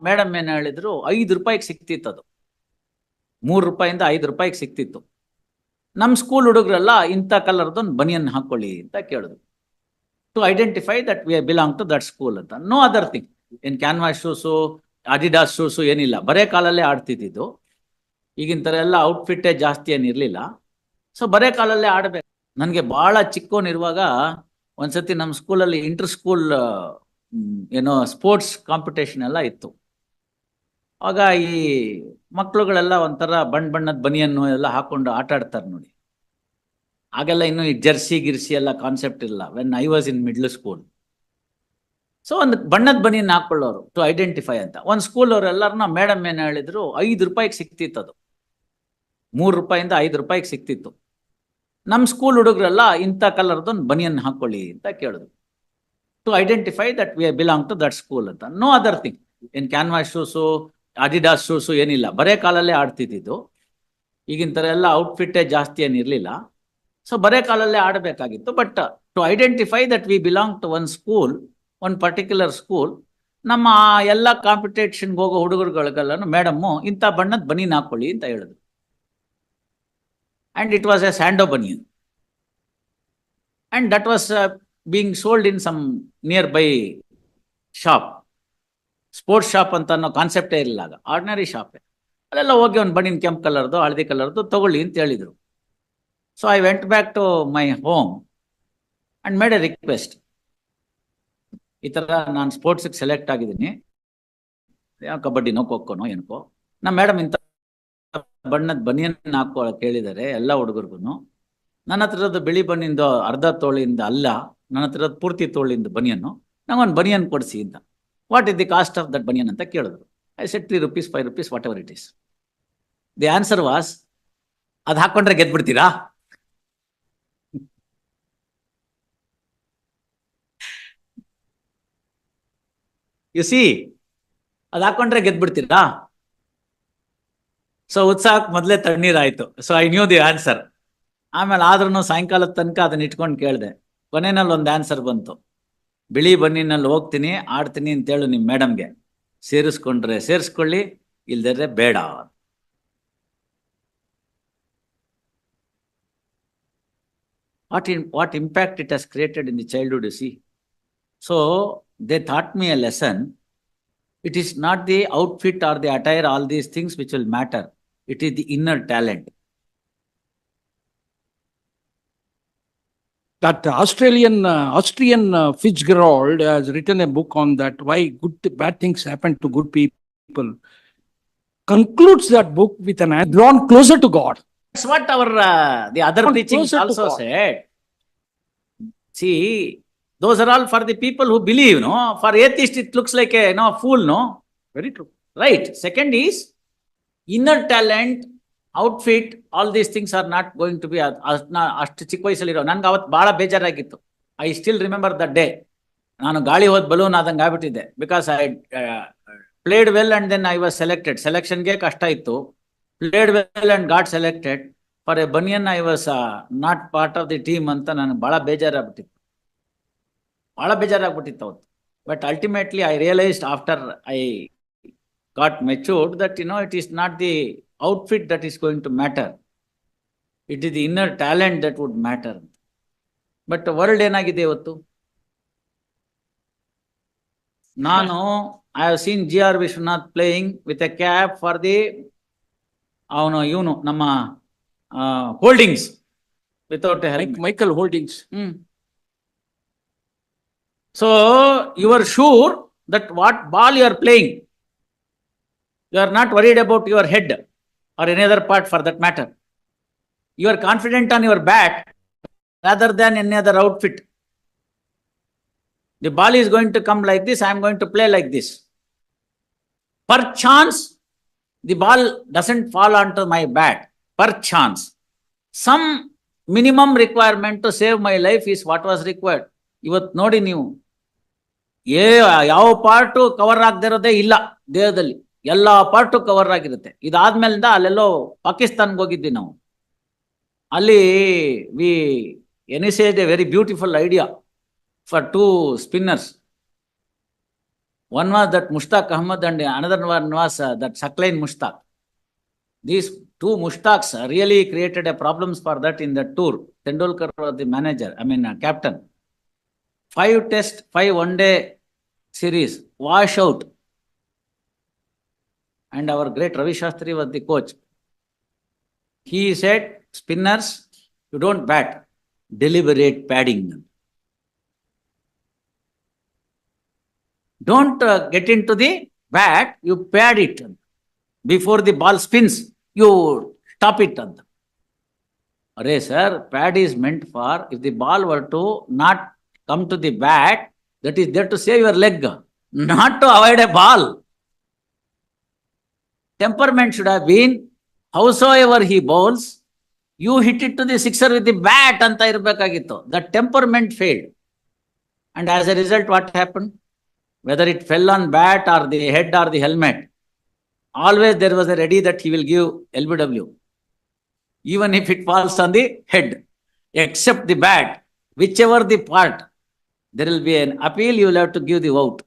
Madam ಏನು ಹೇಳಿದ್ರು, 5 ರೂಪಾಯಿಗೆ ಸಿಕ್ತಿತ್ತು ಅದು. 3 ರೂಪಾಯಿಂದ 5 ರೂಪಾಯಿಗೆ ಸಿಕ್ತಿತ್ತು. ನಮ್ಮ ಸ್ಕೂಲ್ ಹುಡುಗರೆಲ್ಲ ಇಂಥ ಕಲರ್ದೊಂದು ಬನಿಯನ್ ಹಾಕೊಳ್ಳಿ ಅಂತ ಕೇಳಿದ್ರು, to identify that we belong to that school ಅಂತ. No other thing. In canvas shoes, Adidas shoes ಏನಿಲ್ಲ, ಬರೇ ಕಾಲಲ್ಲೇ ಆಡ್ತಿದ್ದು. ಈಗಿನ ಥರ ಎಲ್ಲ ಔಟ್ಫಿಟ್ಟೇ ಜಾಸ್ತಿ ಏನಿರಲಿಲ್ಲ. ಸೊ ಬರೇ ಕಾಲಲ್ಲೇ ಆಡಬೇಕು. ನನಗೆ ಭಾಳ ಚಿಕ್ಕವನಿರುವಾಗ ಒಂದ್ಸತಿ ನಮ್ಮ ಸ್ಕೂಲಲ್ಲಿ ಇಂಟರ್ ಸ್ಕೂಲ್ ಏನೋ ಸ್ಪೋರ್ಟ್ಸ್ ಕಾಂಪಿಟೇಷನ್ ಎಲ್ಲ ಇತ್ತು. ಆಗ ಈ ಮಕ್ಕಳುಗಳೆಲ್ಲ ಒಂಥರ ಬಣ್ಣದ ಬನಿಯನ್ನು ಎಲ್ಲ ಹಾಕೊಂಡು ಆಟ ಆಡ್ತಾರೆ ನೋಡಿ. ಆಗೆಲ್ಲ ಇನ್ನು ಈ ಜರ್ಸಿ ಗಿರ್ಸಿ ಎಲ್ಲ ಕಾನ್ಸೆಪ್ಟ್ ಇಲ್ಲ, when I was in middle school. So ಒಂದು ಬಣ್ಣದ ಬನಿಯನ್ನು ಹಾಕೊಳ್ಳೋರು ಟು ಐಡೆಂಟಿಫೈ ಅಂತ. ಒಂದು ಸ್ಕೂಲ್ ಅವ್ರು ಎಲ್ಲರನ್ನ ಮೇಡಮ್ ಏನು ಹೇಳಿದ್ರು, 5 ರೂಪಾಯಿಗೆ ಸಿಕ್ತಿತ್ತು ಅದು. 3 ರೂಪಾಯಿಂದ 5 ರೂಪಾಯಿಗೆ ಸಿಕ್ತಿತ್ತು. ನಮ್ಮ ಸ್ಕೂಲ್ ಹುಡುಗರೆಲ್ಲ ಇಂಥ ಕಲರ್ದೊಂದು ಬನಿಯನ್ ಹಾಕೊಳ್ಳಿ ಅಂತ ಕೇಳಿದ್ರು, to identify that we belong to that school ಅಂತ. No other thing. In canvas shoes, Adidas shoes ಏನಿಲ್ಲ, ಬರೇ ಕಾಲಲ್ಲೇ ಆಡ್ತಿದ್ದು. ಈಗಿನ ಥರ ಎಲ್ಲ ಔಟ್ಫಿಟ್ಟೇ ಜಾಸ್ತಿ ಏನಿರಲಿಲ್ಲ. ಸೊ ಬರೇ ಕಾಲಲ್ಲೇ ಆಡಬೇಕಾಗಿತ್ತು. But to identify that we belong to one school, one particular school, ನಮ್ಮ ಎಲ್ಲ ಕಾಂಪಿಟೇಷನ್ಗೆ ಹೋಗೋ ಹುಡುಗರುಗಳಿಗೆಲ್ಲ ಮೇಡಮ್ಮು ಇಂಥ ಬಣ್ಣದ ಬನೀನ್ ಹಾಕೊಳ್ಳಿ ಅಂತ ಹೇಳಿದ್ರು. And it was a sando banian. And that was being sold in some nearby shop. Sports shop ಅಂತ ಅನ್ನೋ ಕಾನ್ಸೆಪ್ಟೇ ಇರಲಿಲ್ಲ ಆಗ, ಆರ್ಡಿನರಿ ಶಾಪೇ. ಅಲ್ಲೆಲ್ಲ ಹೋಗಿ ಒಂದು ಬನಿಯನ್ ಕೆಂಪು ಕಲರ್ದು, ಹಳದಿ ಕಲರ್ದು ತಗೊಳ್ಳಿ ಅಂತ ಹೇಳಿದರು. So I went back to my home and made a request, ಈ ಥರ ನಾನು ಸ್ಪೋರ್ಟ್ಸಿಗೆ ಸೆಲೆಕ್ಟ್ ಆಗಿದ್ದೀನಿ, ಕಬಡ್ಡಿನೋ ಖೋಖೋನೋ ಏನಕ್ಕೋ. ನಮ್ಮ ಮೇಡಮ್ ಇಂಥ ಬಣ್ಣದ ಬನಿಯನ್ ಹಾಕೊಳ್ಳೋಕೆ ಕೇಳಿದ್ದಾರೆ ಎಲ್ಲ ಹುಡುಗರಿಗೂ. ನನ್ನ ಹತ್ರದ ಬಿಳಿ ಬಣ್ಣಿಂದ ಅರ್ಧ ತೋಳಿಂದ ಅಲ್ಲ, ನನ್ನ ಹತ್ರದ ಪೂರ್ತಿ ತೋಳಿಂದ ಬನಿಯನ್ನು, ನಂಗೊಂದು ಬನಿಯನ್ ಕೊಡಿಸಿ ಅಂತ. What is the cost of that banian ಅಂತ ಕೇಳಿದ್ರು. I said 3 rupees, 5 rupees, whatever it is. The answer was, ಅದು ಹಾಕೊಂಡ್ರೆ ಗೆದ್ಬಿಡ್ತೀರಾ? ಯು ಸಿ, ಅದು ಹಾಕೊಂಡ್ರೆ ಗೆದ್ಬಿಡ್ತೀರಾ? ಸೊ ಉತ್ಸಾಹಕ್ಕೆ ಮೊದಲೇ ತಣ್ಣೀರಾಯ್ತು. So I knew the answer. ಆಮೇಲೆ ಆದ್ರೂ ಸಾಯಂಕಾಲದ ತನಕ ಅದನ್ನ ಇಟ್ಕೊಂಡು ಕೇಳಿದೆ. ಕೊನೆಯಲ್ಲಿ ಒಂದು ಆನ್ಸರ್ ಬಂತು, ಬಿಳಿ ಬನ್ನಿನಲ್ಲಿ ಹೋಗ್ತೀನಿ, ಆಡ್ತೀನಿ ಅಂತೇಳು ನಿಮ್ಮ ಮೇಡಮ್ಗೆ, ಸೇರಿಸ್ಕೊಂಡ್ರೆ ಸೇರಿಸ್ಕೊಳ್ಳಿ, ಇಲ್ದರೆ ಬೇಡ. What impact it has created in the childhood, you see. So they taught me a lesson. It is not the outfit or the attire, all these things which will matter. It is the inner talent. That Austrian Fitzgerald has written a book on that, why bad things happen to good people. Concludes that book with an drawn closer to God. That's what our the other teachings also said. See, those are all for the people who believe, no? For atheist, it looks like a fool, no? Very true. Right. Second is, inner talent, outfit, all these things are not going to be ಅಷ್ಟು ಚಿಕ್ಕ ವಯಸ್ಸಲ್ಲಿರೋ. ನನ್ಗೆ ಅವತ್ತು ಭಾಳ ಬೇಜಾರಾಗಿತ್ತು. I still remember the day. ನಾನು ಗಾಳಿ ಹೋದ balloon ಆದಂಗೆ ಆಗ್ಬಿಟ್ಟಿದ್ದೆ. Because I played well and then I was selected. ಸೆಲೆಕ್ಷನ್ಗೆ ಕಷ್ಟ ಇತ್ತು. Played well and got selected for a banian. I was not part of the team ಅಂತ ನನಗೆ ಭಾಳ ಬೇಜಾರಾಗ್ಬಿಟ್ಟಿತ್ತು. ಅವತ್ತು. But ultimately I realised after I got matured that it is not the outfit that is going to matter. It is the inner talent that would matter. But world ಏನಾಗಿದೆ ಇವತ್ತು? I have seen G.R. Vishwanath playing with a cap for the ನಮ್ಮ Holdings without a helmet. Michael Holdings. So you are sure that what ball you are playing, you are not worried about your head or any other part for that matter. You are confident on your bat rather than any other outfit. The ball is going to come like this, I am going to play like this. Perchance, the ball doesn't fall onto my bat. Perchance. Some minimum requirement to save my life is what was required. ಇವತ್ತು ನೋಡಿ ನೀವು, ಯಾವ part cover ಆಗದಿರೋದೇ ಇಲ್ಲ ದೇಹದಲ್ಲಿ. ಎಲ್ಲ part cover ಆಗಿರುತ್ತೆ. ಇದಾದ್ಮೇಲಿಂದ ಅಲ್ಲೆಲ್ಲೋ ಪಾಕಿಸ್ತಾನ್ಗೆ ಹೋಗಿದ್ವಿ ನಾವು. ಅಲ್ಲಿ we envisaged a very beautiful idea for 2 spinners. One was that Mushtaq Ahmad and another one was that Saklain Mushtaq. These two Mushtaqs really created a problems for that in the tour. Tendulkar was the manager, captain. 5 test, 5 one-day series, wash out. And our great Ravi Shastri was the coach. He said, spinners, you don't bat, deliberate padding. Don't get into the bat, you pad it. Before the ball spins, you stop it. Array, sir, pad is meant for if the ball were to not come to the bat, that is there to save your leg, not to avoid a ball. Temperament should have been, howsoever he bowls, you hit it to the sixer with the bat anta irbekagittu. The temperament failed. And as a result, what happened? Whether it fell on bat or the head or the helmet, always there was a ready that he will give LBW. Even if it falls on the head, except the bat, whichever the part, there will be an appeal, you will have to give the out.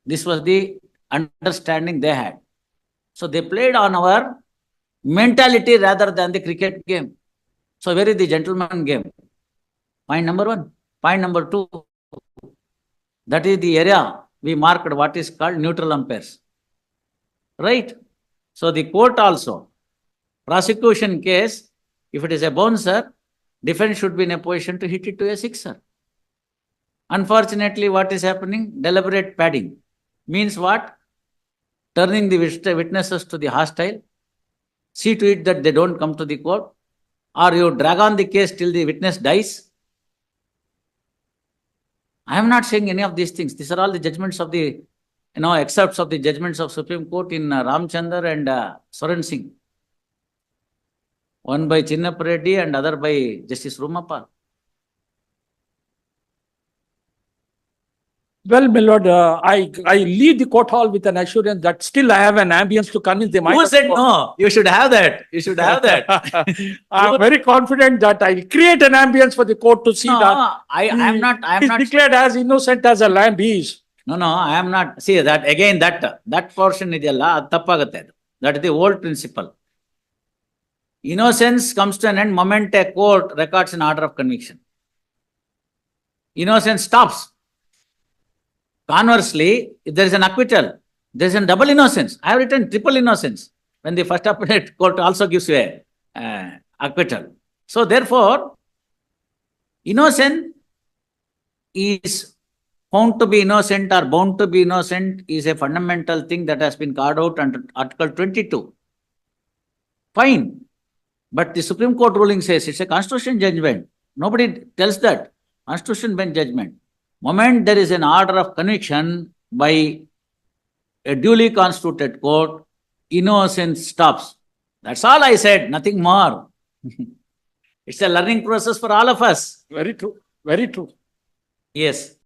This was the understanding they had. So they played on our mentality rather than the cricket game. So where is the gentleman game? Point number 1. Point number 2, that is the area we marked what is called neutral umpires. Right? So the court also, prosecution case, if it is a bouncer, defense should be in a position to hit it to a sixer. Unfortunately, what is happening? Deliberate padding. Means what? Turning the witnesses to the hostile. See to it that they don't come to the court. Or you drag on the case till the witness dies. I am not saying any of these things. These are all the judgments of the, excerpts of the judgments of Supreme Court in Ramchandar and Soren Singh. One by Chinnappa Reddy and other by Justice Rumapal. Well, my lord, I leave the court hall with an assurance that still I have an ambience to convince the mind. Who of said the court. no? You should have that. You should have that. I am very confident that I will create an ambience for the court to see that I am not. he is declared as innocent as a lamb he is. No, I am not. See that again. That portion ideyalla tappagatte. That is the old principle. Innocence comes to an end moment a court records an order of conviction. Innocence stops. Conversely, if there is an acquittal, there is a double innocence. I have written triple innocence when the first appellate court also gives you a acquittal. So therefore, innocent is found to be innocent or bound to be innocent is a fundamental thing that has been carved out under Article 22. Fine. But the Supreme Court ruling says it's a constitution judgment. Nobody tells that. Constitution bench judgment. Moment there is an order of conviction by a duly constituted court, innocence stops. That's all I said, nothing more. It's a learning process for all of us. Very true. Very true. Yes.